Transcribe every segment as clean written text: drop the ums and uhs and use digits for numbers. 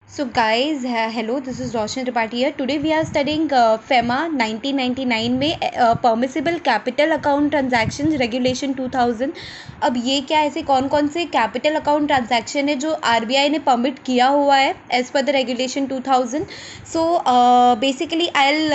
So guys, hello, this is Roshan Tripathi here. Today we are studying FEMA 1999 में permissible capital account transactions regulation 2000। अब ये क्या ऐसे कौन कौन से कैपिटल अकाउंट ट्रांजैक्शन है जो आरबीआई ने परमिट किया हुआ है as per the regulation 2000। So basically I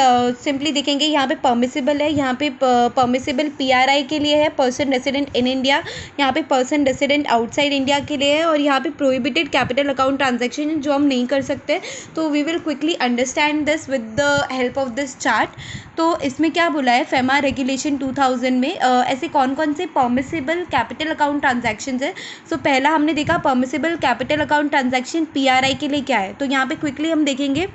simply देखेंगे यहाँ पे परमिसिबल है, यहाँ पे परमिसिबल पीआरआई के लिए है, पर्सन रेसिडेंट इन इंडिया, यहाँ पे पर्सन रेसिडेंट आउटसाइड इंडिया के लिए है, और यहाँ पे प्रोहिबिटेड कैपिटल अकाउंट ट्रांजैक्शन जो हम नहीं कर सकते। तो we will quickly understand this with the help of this chart. तो इसमें क्या बोला है, फेमा रेगुलेशन 2000 में ऐसे कौन कौन से परमिसिबल कैपिटल अकाउंट ट्रांजैक्शंस है। सो पहला हमने देखा permissible capital account transaction PRI के लिए क्या है। तो यहाँ पे क्विकली हम देखेंगे,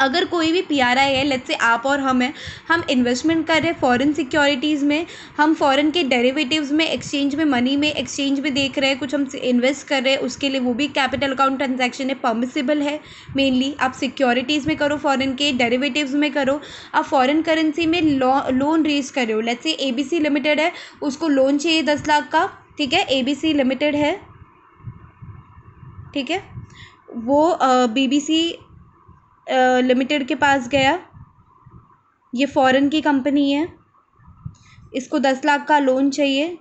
अगर कोई भी पीआरआई है, लेट्स से आप और हम हैं, हम इन्वेस्टमेंट कर रहे हैं फॉरेन सिक्योरिटीज़ में, हम फॉरेन के डेरिवेटिव्स में, एक्सचेंज में, मनी में एक्सचेंज में देख रहे हैं, कुछ हम इन्वेस्ट कर रहे हैं, उसके लिए वो भी कैपिटल अकाउंट ट्रांजैक्शन है, परमिसिबल है। मेनली आप सिक्योरिटीज़ में करो, फॉरेन के डेरिवेटिव्स में करो, आप फॉरेन करेंसी में लोन रेज कर रहे हो। लेट्स से एबीसी लिमिटेड है, उसको लोन चाहिए 10 लाख का, ठीक है, एबीसी लिमिटेड है, ठीक है, वो बीबीसी लिमिटेड के पास गया, ये फॉरेन की कंपनी है, इसको 10 लाख का लोन चाहिए,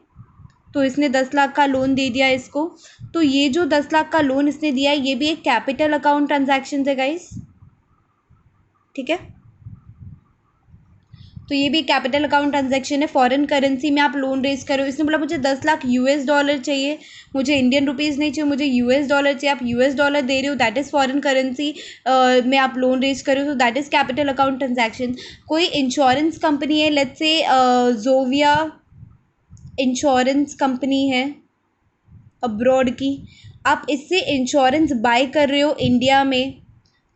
तो इसने 10 लाख का लोन दे दिया इसको। तो ये जो 10 लाख का लोन इसने दिया है, ये भी एक कैपिटल अकाउंट ट्रांजैक्शन है गाइस, ठीक है। तो ये भी कैपिटल अकाउंट ट्रांजैक्शन है। फॉरेन करेंसी में आप लोन रेज करो, इसने बोला मुझे 10 लाख यूएस डॉलर चाहिए, मुझे इंडियन रुपीज़ नहीं चाहिए, मुझे यूएस डॉलर चाहिए, आप यूएस डॉलर दे रहे हो, दैट इज़ फॉरेन करेंसी में आप लोन रेज करो, तो that is capital account transaction. कोई इंश्योरेंस कंपनी है, लेट्स से जोविया इंश्योरेंस कंपनी है अब्रॉड की, आप इससे इंश्योरेंस बाय कर रहे हो इंडिया में,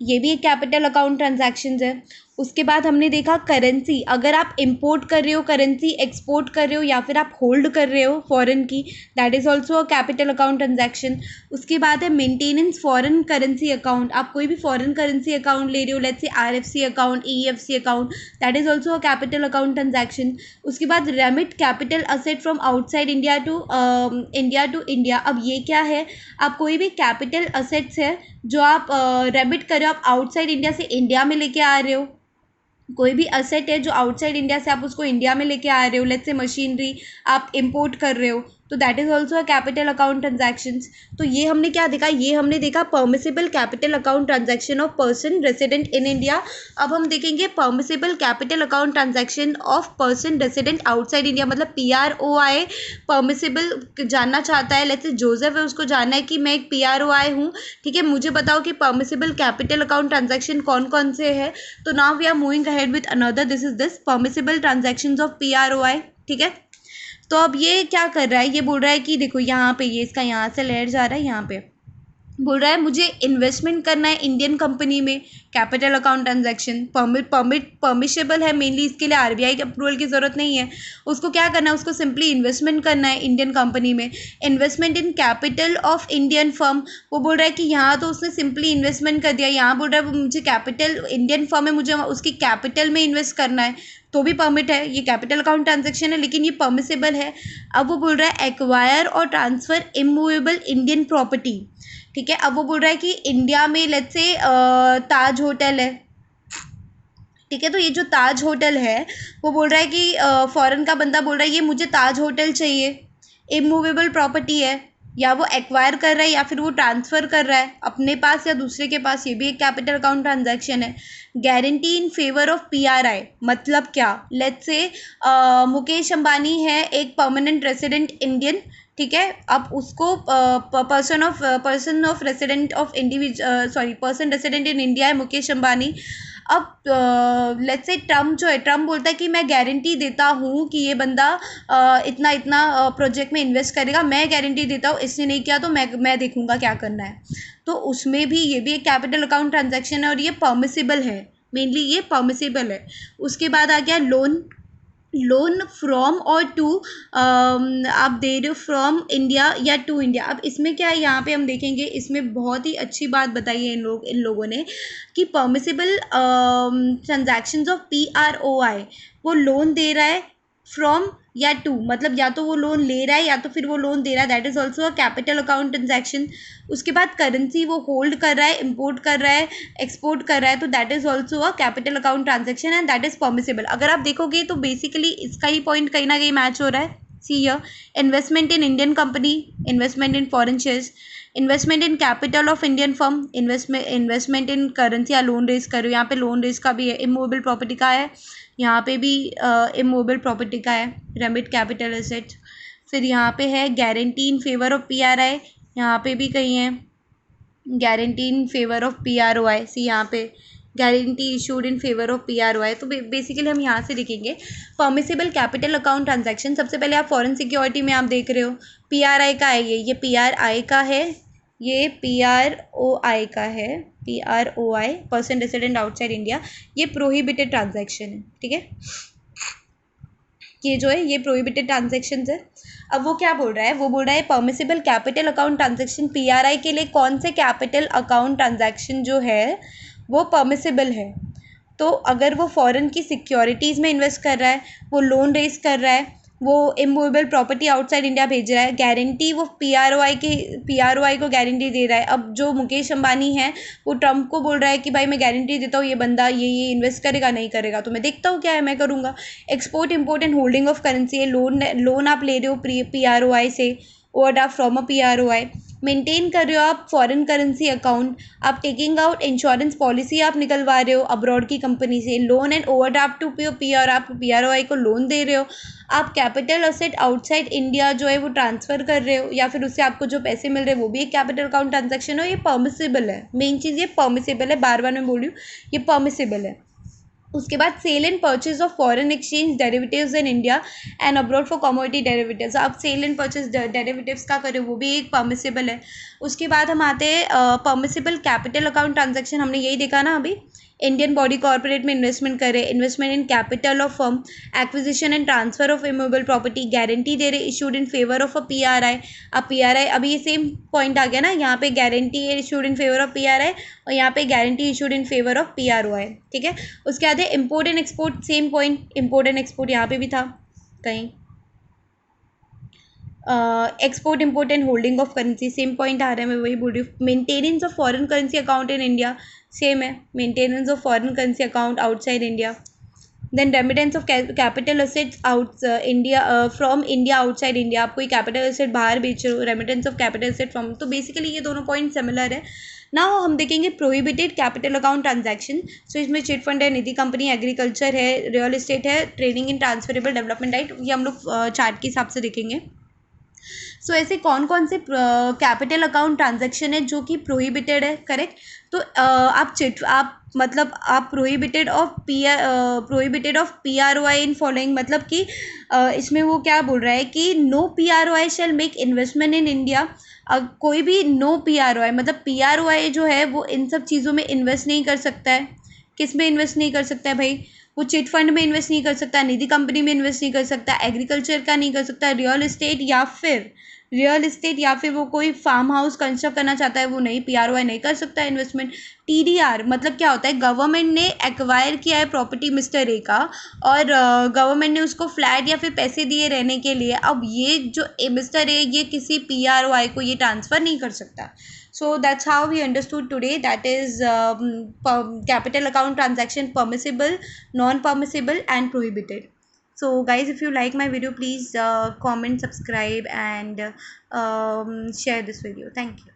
ये भी एक कैपिटल अकाउंट ट्रांजैक्शंस है। उसके बाद हमने देखा करेंसी, अगर आप इंपोर्ट कर रहे हो करेंसी, एक्सपोर्ट कर रहे हो, या फिर आप होल्ड कर रहे हो फॉरेन की, that is also a capital account transaction. उसके बाद है मेंटेनेंस फॉरेन करेंसी अकाउंट, आप कोई भी फॉरेन करेंसी अकाउंट ले रहे हो, let's say RFC account, EFC account, that is also a capital account transaction. उसके बाद remit capital asset from outside India to India. अब ये क्या है, आप कोई भी कैपिटल असेट्स है जो आप रेमिट कर रहे हो, आप आउटसाइड इंडिया से इंडिया में लेके आ रहे हो, कोई भी असेट है जो आउटसाइड इंडिया से आप उसको इंडिया में लेके आ रहे हो, लेट्स से मशीनरी आप इंपोर्ट कर रहे हो, तो that is also a capital account transactions. तो ये हमने क्या देखा, ये हमने देखा permissible capital account transaction of person resident in India. अब हम देखेंगे permissible capital account transaction of person resident outside India, मतलब पीआरओआई परमिसिबल जानना चाहता है, लेट्स से जोसेफ है, उसको जानना है कि मैं एक पीआरओआई हूँ, ठीक है, मुझे बताओ कि परमिसिबल कैपिटल अकाउंट ट्रांजैक्शन कौन कौन से है। तो now we are moving ahead with another, this is this permissible transactions of PROI, ठीक है। तो अब ये क्या कर रहा है, ये बोल रहा है कि देखो यहाँ पे ये इसका यहाँ से लेयर जा रहा है, यहाँ पे बोल रहा है मुझे इन्वेस्टमेंट करना है इंडियन कंपनी में, कैपिटल अकाउंट ट्रांजैक्शन परमिशेबल है, मेनली इसके लिए आरबीआई के अप्रूवल की ज़रूरत नहीं है। उसको क्या करना है, उसको सिंपली इन्वेस्टमेंट करना है इंडियन कंपनी में, investment in capital of Indian firm. वो बोल रहा है कि यहाँ तो उसने सिंपली इन्वेस्टमेंट कर दिया, यहाँ बोल रहा है मुझे कैपिटल इंडियन फर्म है, मुझे उसकी कैपिटल में इन्वेस्ट करना है, तो भी परमिट है, ये कैपिटल अकाउंट ट्रांजैक्शन है लेकिन ये परमिसेबल है। अब वो बोल रहा है एक्वायर और ट्रांसफ़र इमूवेबल इंडियन प्रॉपर्टी, ठीक है। अब वो बोल रहा है कि इंडिया में लेट्स से ताज होटल है, ठीक है, तो ये जो ताज होटल है वो बोल रहा है कि फॉरेन का बंदा बोल रहा है ये मुझे ताज होटल चाहिए, इमूवेबल प्रॉपर्टी है, या वो एक्वायर कर रहा है या फिर वो ट्रांसफ़र कर रहा है अपने पास या दूसरे के पास, ये भी एक कैपिटल अकाउंट ट्रांजैक्शन है। Guarantee in favour of PRI, मतलब क्या, लेट्स से मुकेश अंबानी है एक परमानेंट रेसिडेंट इंडियन, ठीक है, अब उसको person of resident of person resident in India है मुकेश अंबानी। अब लेट्स से ट्रम्प जो है, ट्रम्प बोलता है कि मैं गारंटी देता हूँ कि ये बंदा इतना इतना प्रोजेक्ट में इन्वेस्ट करेगा, मैं गारंटी देता हूँ, इसने नहीं किया तो मैं देखूँगा क्या करना है। तो उसमें भी ये भी एक कैपिटल अकाउंट ट्रांजैक्शन है और ये परमिसिबल है, मेनली ये परमिसिबल है। उसके बाद आ गया लोन, लोन फ्रॉम और टू, आप दे रहे हो फ्रॉम इंडिया या टू इंडिया। अब इसमें क्या है, यहाँ पे हम देखेंगे, इसमें बहुत ही अच्छी बात बताई है इन लोगों ने कि परमिसिबल ट्रांजैक्शंस ऑफ पीआरओआई, वो लोन दे रहा है फ्रॉम या टू, मतलब या तो वो लोन ले रहा है या तो फिर वो लोन दे रहा है, that is also a capital account transaction. उसके बाद करेंसी वो होल्ड कर रहा है, इम्पोर्ट कर रहा है, एक्सपोर्ट कर रहा है, तो that is also a capital account transaction and that is permissible. अगर आप देखोगे तो बेसिकली इसका ही पॉइंट कहीं ना कहीं मैच हो रहा है। See here, investment in Indian company, investment in foreign shares, investment in capital of Indian firm, investment in currency या लोन रेज करो, यहाँ पे लोन रेज का भी है, इमूवेबल प्रॉपर्टी का है, यहाँ पे भी इमूवेबल प्रॉपर्टी का है, रेमिट कैपिटल एसेट। फिर यहाँ पे है guarantee in favour of PRI, यहाँ पे भी कहीं है guarantee in favour of PROI. See यहाँ पे guarantee issued in favour of PROI. तो बेसिकली हम यहाँ से लिखेंगे परमिसेबल कैपिटल अकाउंट ट्रांजैक्शन। सबसे पहले आप फॉरेन सिक्योरिटी में आप देख रहे हो पीआरआई का है, ये पीआरआई का है, ये पीआरओआई का है, पीआरओआई पर्सन रेसिडेंट आउटसाइड इंडिया, ये प्रोहिबिटेड ट्रांजैक्शन है, ठीक है। ये जो है ये प्रोहिबिटेड ट्रांजेक्शन है। अब वो क्या बोल रहा है, वो बोल रहा है permissible capital account transaction PRI के लिए कौन से कैपिटल अकाउंट ट्रांजेक्शन जो है वो परमिसेबल है। तो अगर वो फॉरेन की सिक्योरिटीज़ में इन्वेस्ट कर रहा है, वो लोन रेज कर रहा है, वो इमूवेबल प्रॉपर्टी आउटसाइड इंडिया भेज रहा है, गारंटी वो पीआरओआई को गारंटी दे रहा है। अब जो मुकेश अंबानी है वो ट्रम्प को बोल रहा है कि भाई मैं गारंटी देता हूँ ये बंदा ये इन्वेस्ट करेगा, नहीं करेगा तो मैं देखता हूँ क्या है, मैं करूँगा। Export import and holding of currency है, लोन आप ले रहे हो पीआरओआई से, overdraft from a PROI. Maintain कर रहे हो आप फॉरेन करेंसी अकाउंट, आप टेकिंग आउट इंश्योरेंस पॉलिसी आप निकलवा रहे हो अब्रॉड की कंपनी से, loan and overdraft to PR, आप पीआरओआई को लोन दे रहे हो, आप कैपिटल असेट आउटसाइड इंडिया जो है वो ट्रांसफ़र कर रहे हो या फिर उससे आपको जो पैसे मिल रहे हैं वो भी एक कैपिटल अकाउंट ट्रांजेक्शन हो, ये परमिसेबल है। मेन चीज़ ये परमिसेबल है, बार बार मैं बोल रही हूँ ये परमिसेबल है। उसके बाद sale and purchase of foreign exchange derivatives in India and abroad for commodity derivatives, आप सेल एंड परचेज डेरिवेटिव्स का करें वो भी एक परमिसेबल है। उसके बाद हम आते हैं परमिसेबल कैपिटल अकाउंट ट्रांजेक्शन, हमने यही देखा ना अभी, इंडियन बॉडी कॉर्पोरेट में इन्वेस्टमेंट करे, investment in capital of firm, acquisition and transfer of immovable property, guarantee दे रहे issued in favour of a PRI. अब पीआरआई अभी ये सेम पॉइंट आ गया ना, यहाँ पे guarantee issued in favour of PRI और यहाँ पे guarantee issued in favour of PROI, ठीक है। उसके बाद है import and export, same point, import and export यहाँ पे भी था कहीं, export import and holding of currency, same point आ रहा है, मैं वही बोल रही हूँ। Maintenance of foreign currency account in India, same है, maintenance of foreign currency account outside India. Then remittance of capital assets out India from India outside India, आप कोई कैपिटल असेट बाहर बेच रहे हो, remittance of capital asset from, तो basically ये दोनों पॉइंट सिमिलर है। नाउ हम देखेंगे prohibited capital account transaction. So इसमें चिट फंड है, निधि कंपनी, एग्रीकल्चर है, रियल एस्टेट है, trading in transferable development right, ये हम लोग चार्ट के हिसाब से देखेंगे। सो ऐसे कौन कौन से कैपिटल अकाउंट ट्रांजैक्शन है जो कि प्रोहिबिटेड है, करेक्ट। तो आप मतलब आप prohibited of PROI in following, मतलब कि इसमें वो क्या बोल रहा है कि no PROI shall make investment in India. कोई भी नो पीआरओआई मतलब पीआरओआई जो है वो इन सब चीज़ों में इन्वेस्ट नहीं कर सकता है। किस में इन्वेस्ट नहीं कर सकता है भाई, वो चिट फंड में इन्वेस्ट नहीं कर सकता, निधि कंपनी में इन्वेस्ट नहीं कर सकता, एग्रीकल्चर का नहीं कर सकता, रियल एस्टेट या फिर वो कोई फार्म हाउस कंस्ट्रक्ट करना चाहता है वो नहीं, पीआरओआई नहीं कर सकता इन्वेस्टमेंट। टीडीआर मतलब क्या होता है, गवर्नमेंट ने एक्वायर किया है प्रॉपर्टी मिस्टर ए का और गवर्नमेंट ने उसको फ्लैट या फिर पैसे दिए रहने के लिए, अब ये जो मिस्टर ए ये किसी पीआरओआई को ये ट्रांसफ़र नहीं कर सकता। So that's how we understood today, that is capital account transaction permissible, non-permissible and prohibited. So guys, if you like my video, please comment, subscribe and share this video. Thank you.